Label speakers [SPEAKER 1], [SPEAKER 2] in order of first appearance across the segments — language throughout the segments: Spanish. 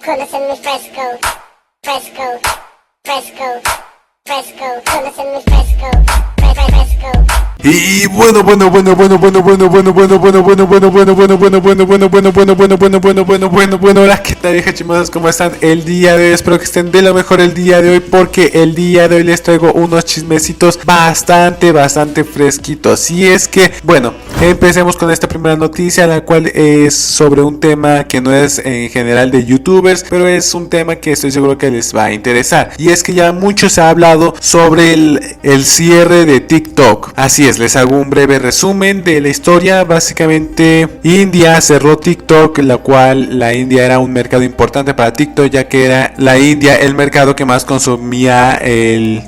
[SPEAKER 1] Colas en mi fresco, fresco, fresco, fresco, colas en mi fresco, fresco.
[SPEAKER 2] Y hola, ¿qué tal, hija chimosas? ¿Cómo están el día de hoy? Espero que estén de lo mejor el día de hoy, porque el día de hoy les traigo unos chismecitos bastante fresquitos. Y es que, bueno, empecemos con esta primera noticia, la cual es sobre un tema que no es en general de youtubers, pero es un tema que estoy seguro que les va a interesar. Y es que ya mucho se ha hablado sobre el cierre de TikTok. Así es, les hago un breve resumen de la historia. Básicamente, India cerró TikTok, la cual la India era un mercado importante para TikTok, ya que era la India el mercado que más consumía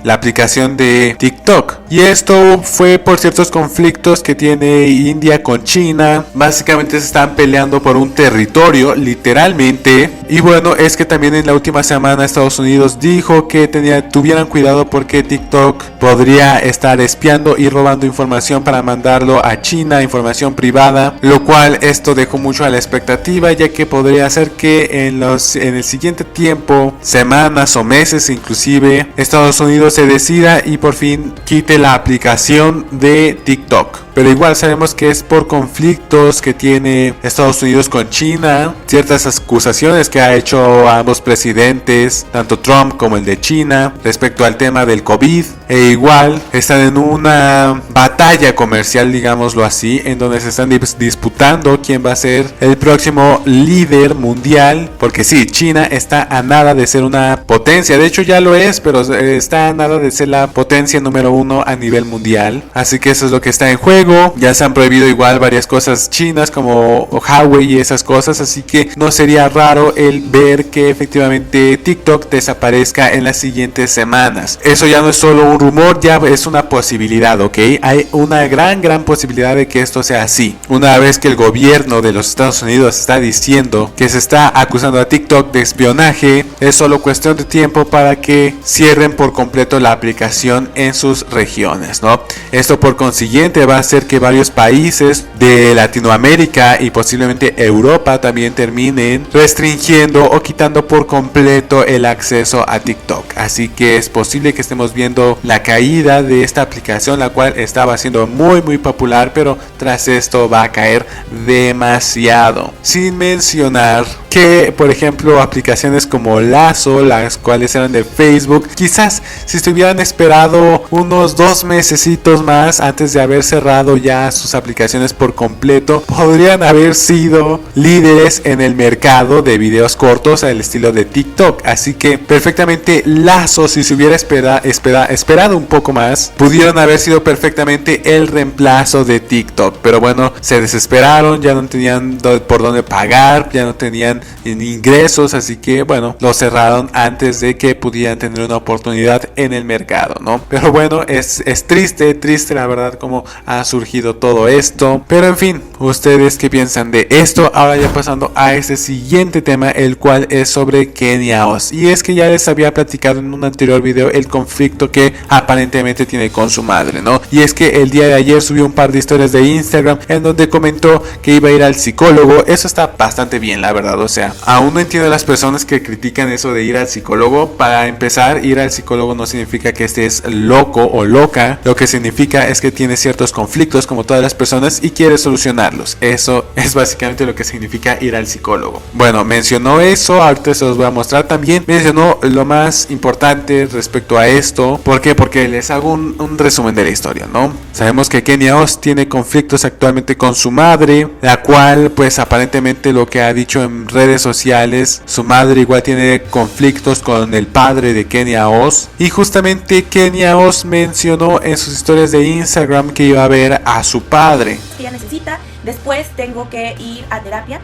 [SPEAKER 2] la aplicación de TikTok. Y esto fue por ciertos conflictos que tiene India con China. Básicamente se están peleando por un territorio, literalmente. Y bueno, es que también en la última semana Estados Unidos dijo que tuvieran cuidado porque TikTok podría estar espiando y robando información para mandarlo a China, información privada, lo cual esto dejó mucho a la expectativa, ya que podría ser que en el siguiente tiempo, semanas o meses inclusive, Estados Unidos se decida y por fin quite la aplicación de TikTok. Pero igual sabemos que es por conflictos que tiene Estados Unidos con China, ciertas acusaciones que ha hecho a ambos presidentes, tanto Trump como el de China, respecto al tema del COVID. E igual están en una batalla comercial, digámoslo así, en donde se están disputando quién va a ser el próximo líder mundial. Porque sí, China está a nada de ser una potencia, de hecho ya lo es, pero está a nada de ser la potencia número uno a nivel mundial. Así que eso es lo que está en juego. Ya se han prohibido igual varias cosas chinas como Huawei y esas cosas, así que no sería raro el ver que efectivamente TikTok desaparezca en las siguientes semanas. Eso ya no es solo un rumor, ya es una posibilidad, ¿ok? Hay una gran posibilidad de que esto sea así. Una vez que el gobierno de los Estados Unidos está diciendo que se está acusando a TikTok de espionaje, es solo cuestión de tiempo para que cierren por completo la aplicación en sus regiones, ¿no? Esto por consiguiente va a hacer que varios países de Latinoamérica y posiblemente Europa también terminen restringiendo o quitando por completo el acceso a TikTok. Así que es posible que estemos viendo la caída de esta aplicación, la cual estaba siendo muy popular, pero tras esto va a caer demasiado. Sin mencionar que, por ejemplo, aplicaciones como Lazo, las cuales eran de Facebook, quizás si se hubieran esperado unos 2 mesecitos más antes de haber cerrado ya sus aplicaciones por completo, podrían haber sido líderes en el mercado de videos cortos al estilo de TikTok. Así que perfectamente Lazo, si se hubiera esperado un poco más, pudieron haber sido perfectamente el reemplazo de TikTok. Pero bueno, se desesperaron, ya no tenían por dónde pagar, ya no tenían ingresos, así que bueno, lo cerraron antes de que pudieran tener una oportunidad en el mercado, ¿no? Pero bueno, es triste la verdad cómo ha surgido todo esto. Pero en fin, ¿ustedes qué piensan de esto? Ahora ya pasando a este siguiente tema, el cual es sobre Kenia Oz. Y es que ya les había platicado en un anterior video el conflicto que aparentemente tiene con su madre, ¿no? Y es que el día de ayer subió un par de historias de Instagram en donde comentó que iba a ir al psicólogo. Eso está bastante bien, la verdad. O sea, aún no entiendo a las personas que critican eso de ir al psicólogo. Para empezar, ir al psicólogo no significa que estés loco o loca. Lo que significa es que tienes ciertos conflictos como todas las personas y quieres solucionarlos. Eso es básicamente lo que significa ir al psicólogo. Bueno, mencionó eso, ahorita se los voy a mostrar. También mencionó lo más importante respecto a esto. ¿Por qué? Porque les hago un resumen de la historia, ¿no? Sabemos que Kenia Oz tiene conflictos actualmente con su madre, la cual pues aparentemente lo que ha dicho en redes sociales, su madre igual tiene conflictos con el padre de Kenia Oz. Y justamente Kenia Oz mencionó en sus historias de Instagram que iba a ver a su padre.
[SPEAKER 3] Que ella necesita. Después tengo que ir a terapia.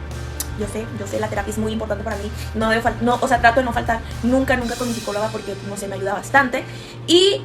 [SPEAKER 3] Yo sé, la terapia es muy importante para mí. Trato de no faltar nunca con mi psicóloga porque, no sé, me ayuda bastante. Y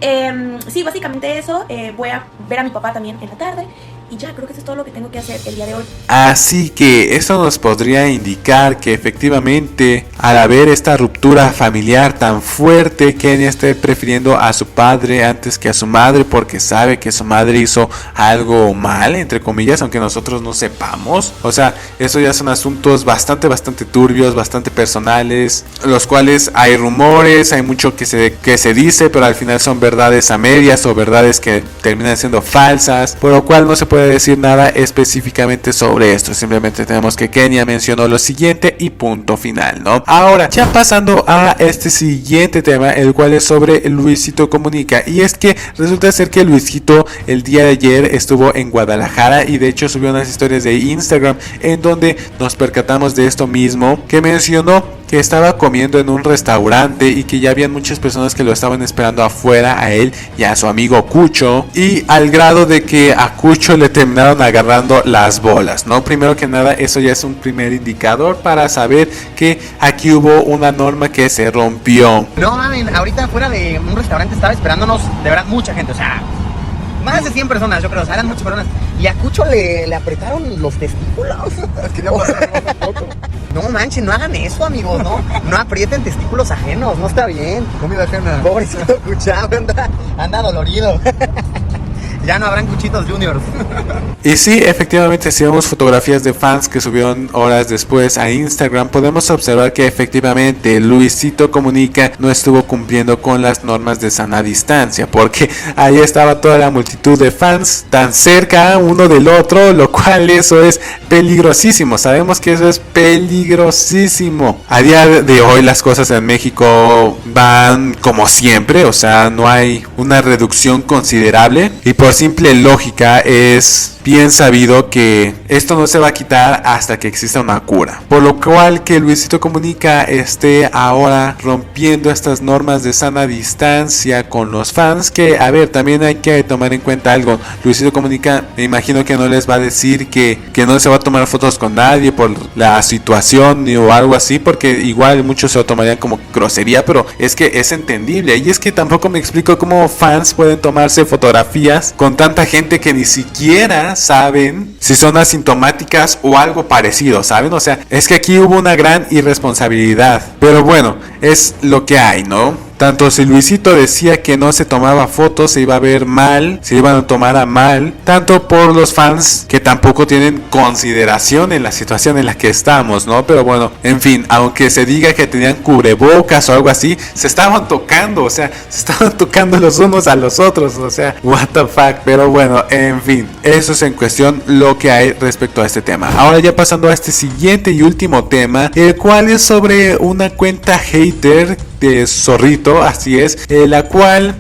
[SPEAKER 3] sí, básicamente eso. Voy a ver a mi papá también en la tarde. Y ya, creo que eso es todo lo que tengo que hacer el día de hoy.
[SPEAKER 2] Así que esto nos podría indicar que efectivamente al haber esta ruptura familiar tan fuerte, Kenia esté prefiriendo a su padre antes que a su madre porque sabe que su madre hizo algo mal, entre comillas, aunque nosotros no sepamos. O sea, eso ya son asuntos bastante turbios, bastante personales, los cuales hay rumores, hay mucho que se dice, pero al final son verdades a medias o verdades que terminan siendo falsas, por lo cual no se puede decir nada específicamente sobre esto. Simplemente tenemos que Kenia mencionó lo siguiente y punto final, ¿no? Ahora, ya pasando a este siguiente tema, el cual es sobre Luisito Comunica, y es que resulta ser que Luisito el día de ayer estuvo en Guadalajara y de hecho subió unas historias de Instagram en donde nos percatamos de esto mismo, que mencionó que estaba comiendo en un restaurante y que ya habían muchas personas que lo estaban esperando afuera, a él y a su amigo Cucho, y al grado de que a Cucho le terminaron agarrando las bolas, ¿no? Primero que nada, eso ya es un primer indicador para saber que aquí hubo una norma que se rompió.
[SPEAKER 4] No, mames, ahorita afuera de un restaurante estaba esperándonos, de verdad, mucha gente, o sea, más de 100 personas, yo creo, o sea, eran muchas personas. Y a Cucho le apretaron los testículos. No manchen, no hagan eso, amigos, no aprieten testículos ajenos, no está bien.
[SPEAKER 5] Comida ajena.
[SPEAKER 4] Pobrecito Cuchao, anda dolorido. Ya no habrán Cuchitos Juniors.
[SPEAKER 2] Y sí, efectivamente, si vemos fotografías de fans que subieron horas después a Instagram, podemos observar que efectivamente Luisito Comunica no estuvo cumpliendo con las normas de sana distancia, porque ahí estaba toda la multitud de fans tan cerca uno del otro, lo cual eso es peligrosísimo. Sabemos que eso es peligrosísimo. A día de hoy las cosas en México van como siempre, o sea, no hay una reducción considerable, y por simple lógica es bien sabido que esto no se va a quitar hasta que exista una cura, por lo cual que Luisito Comunica esté ahora rompiendo estas normas de sana distancia con los fans, que a ver, también hay que tomar en cuenta algo. Luisito Comunica, me imagino que no les va a decir que no se va a tomar fotos con nadie por la situación o algo así, porque igual muchos se lo tomarían como grosería, pero es que es entendible. Y es que tampoco me explico cómo fans pueden tomarse fotografías con tanta gente que ni siquiera saben si son asintomáticas o algo parecido, ¿saben? O sea, es que aquí hubo una gran irresponsabilidad, pero bueno, es lo que hay, ¿no? Tanto si Luisito decía que no se tomaba fotos, se iba a ver mal, se iban a tomar a mal, tanto por los fans que tampoco tienen consideración en la situación en la que estamos, ¿no? Pero bueno, en fin, aunque se diga que tenían cubrebocas o algo así, se estaban tocando, o sea, se estaban tocando los unos a los otros, o sea, what the fuck. Pero bueno, en fin, eso es en cuestión lo que hay respecto a este tema. Ahora ya pasando a este siguiente y último tema, el cual es sobre una cuenta hater de Zorrito, así es, la cual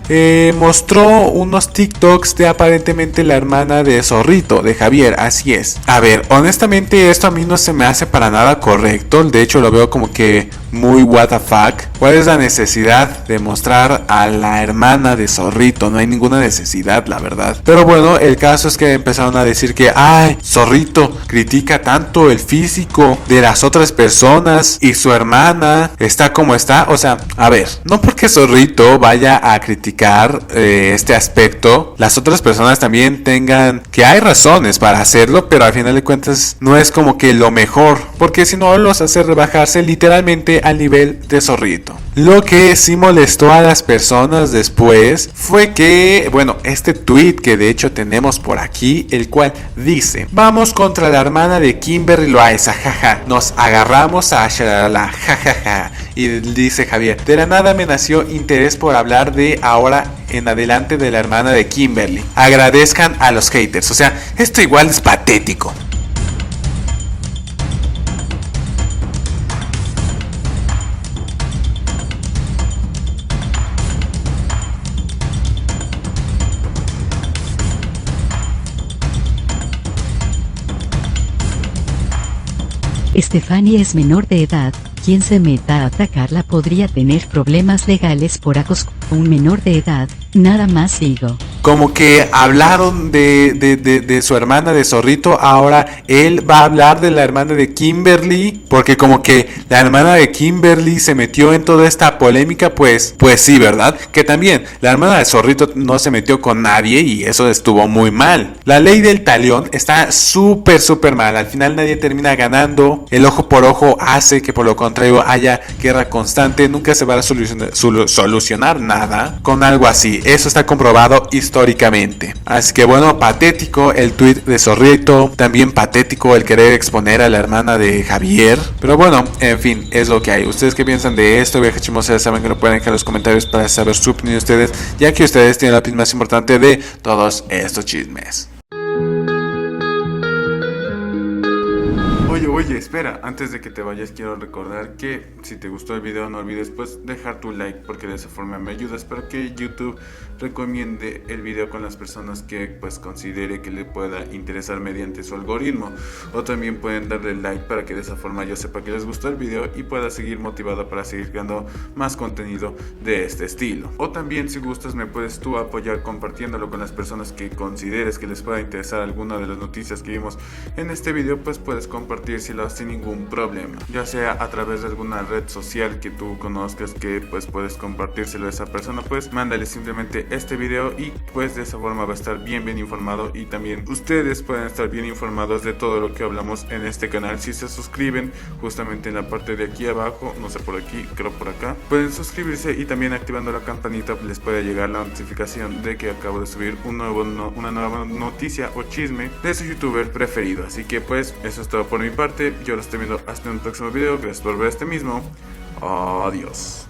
[SPEAKER 2] mostró unos TikToks de aparentemente la hermana de Zorrito, de Javier, así es. A ver, honestamente esto a mí no se me hace para nada correcto, de hecho lo veo como que muy what the fuck. ¿Cuál es la necesidad de mostrar a la hermana de Zorrito? No hay ninguna necesidad, la verdad. Pero bueno, el caso es que empezaron a decir que, ay, Zorrito critica tanto el físico de las otras personas y su hermana está como está. O sea, a ver, no porque Zorrito vaya a criticar este aspecto, las otras personas también tengan que hay razones para hacerlo, pero al final de cuentas no es como que lo mejor, porque si no los hace rebajarse literalmente al nivel de Zorrito. Lo que sí molestó a las personas después fue que, bueno, este tweet que de hecho tenemos por aquí, el cual dice: vamos contra la hermana de Kimberly Loaiza, jaja, nos agarramos a Shalala, jajaja. Y dice Javier: de la nada me nació interés por hablar de ahora en adelante de la hermana de Kimberly. Agradezcan a los haters. O sea, esto igual es patético.
[SPEAKER 6] Stephanie es menor de edad, quien se meta a atacarla podría tener problemas legales por acoso a un menor de edad, nada más digo.
[SPEAKER 2] como que hablaron de su hermana de Zorrito, ahora él va a hablar de la hermana de Kimberly, porque como que la hermana de Kimberly se metió en toda esta polémica, pues sí, ¿verdad? Que también la hermana de Zorrito no se metió con nadie y eso estuvo muy mal. La ley del talión está súper mal, al final nadie termina ganando, el ojo por ojo hace que por lo contrario haya guerra constante, nunca se va a solucionar nada con algo así, eso está comprobado históricamente. Así que bueno, patético el tweet de Zorrito, también patético el querer exponer a la hermana de Javier, pero bueno, en fin, es lo que hay. ¿Ustedes qué piensan de esto? Vieja chismosa, saben que lo pueden dejar en los comentarios para saber su opinión de ustedes, ya que ustedes tienen la opinión más importante de todos estos chismes. Oye, espera, antes de que te vayas quiero recordar que si te gustó el video no olvides pues dejar tu like, porque de esa forma me ayudas para que YouTube recomiende el video con las personas que pues considere que le pueda interesar mediante su algoritmo, o también pueden darle like para que de esa forma yo sepa que les gustó el video y pueda seguir motivado para seguir creando más contenido de este estilo. O también si gustas me puedes tú apoyar compartiéndolo con las personas que consideres que les pueda interesar alguna de las noticias que vimos en este video, pues puedes compartírselo sin ningún problema, ya sea a través de alguna red social que tú conozcas que pues puedes compartírselo a esa persona, pues mándale simplemente este video y pues de esa forma va a estar bien informado, y también ustedes pueden estar bien informados de todo lo que hablamos en este canal si se suscriben justamente en la parte de aquí abajo, no sé, por aquí, creo por acá, pueden suscribirse y también activando la campanita les puede llegar la notificación de que acabo de subir una nueva noticia o chisme de su youtuber preferido. Así que pues eso es todo por mi parte, yo lo estoy viendo hasta un próximo video, gracias por ver este mismo, adiós.